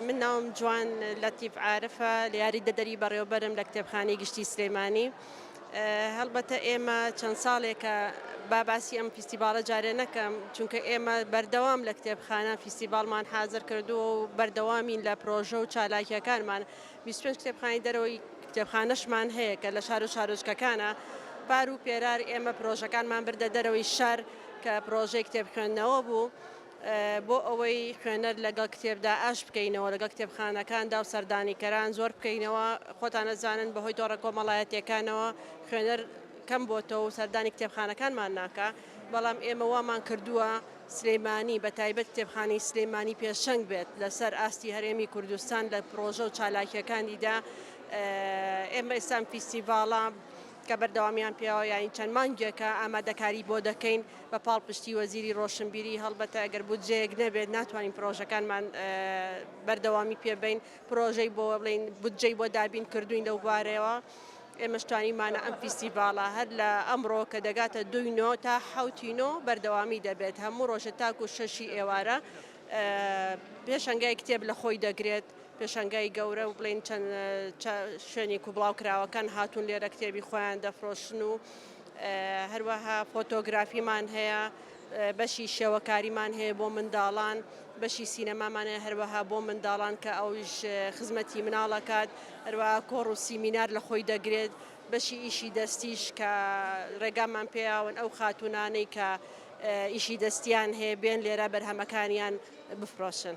من ناوم جوان لطیف عارفە لە یاریدەدەری بەڕێوەبەرم لە کتێبخانەی گشتی سلێمانی. هەڵبەتە ئێمە چەند ساڵێکە باسی ئەم فیستیڤاڵە جارێ نەکەم چونکە ئێمە بەردەوام لە کتێبخانە فیستیڤاڵمان حازر کردووە و بەردەوامین لە پرۆژە و چالاکیەکانمان 25 کتێبخانەی دەرەوەی کتێبخانەشمان هەیە کە لە شار و شارۆچکەکانە پار و پێرار ئێمە پرۆژەکانمان بردە دەرەوەی شار کە پرۆژەی کتێب خوێندنەوە بوو بۆ ئەوەی خوێنەر لەگەڵ کتێبدا ئاش بکەینەوە لەگەڵ کتێبخانەکاندا و سەردانیکەران زۆر بکەینەوە خۆتان نەزانن بەهۆی تۆڕە کۆمەڵایەتیەکانەوە خوێنەر کەم بۆتەوە و سەردانی کتێبخانەکانمان ناکە بەڵام ئێمە وامان کردووە سلێمانی بە تایبەت کتێبخانەی سلێمانی پێشەنگ بێت لەسەر ئاستی هەرێمی کوردستان لە پرۆژە و چالاکیەکانیدا. ئێمە ئێستان فیستیڤاڵە کە بەردەوامیان پیاوە یانی چەند مانگێکە ئامادەکاری بۆ دەکەین بە پاڵپشتی وەزیری ڕۆشنبیری هەڵبەتە ئەگەر بودجەیەک نەبێت ناتوانین پرۆژەکانمان بەردەوامی پێبین پرۆژەی بۆ بڵین بودجەی بۆ دابین کردوین لەو بارەوە. ئێمە شتوانیمانە ئەم فیستیڤاڵە هەر لە ئەمڕۆ کە دەگاتە 2 تا 7 بەردەوامی دەبێت هەموو ڕۆژە تاکو 6 ئێوارە پێشەنگای کتێب لە خۆی دەگرێت پێشەنگای گەورە و بڵین چەند شوێنێک و بڵاو کراوەکان هاتوون لێرە کتێبی خۆیان دەفرۆشن و هەروەها فۆتۆگرافیمان هەیە بەشی شێوەکاریمان هەیە بۆ منداڵان بەشی سینەمامان هەیە هەروەها بۆ منداڵان کە ئەوش خزمەتی مناڵەکات هەروەها کۆڕ و سیمینار لە خۆی دەگرێت بەشی ئیشی دەستیش کە ڕێگامان پێیاون ئەو خاتونانەی کە ئیشی دەستیان هەیە بێن لێرە بەرهەمەکانیان بفرۆشن.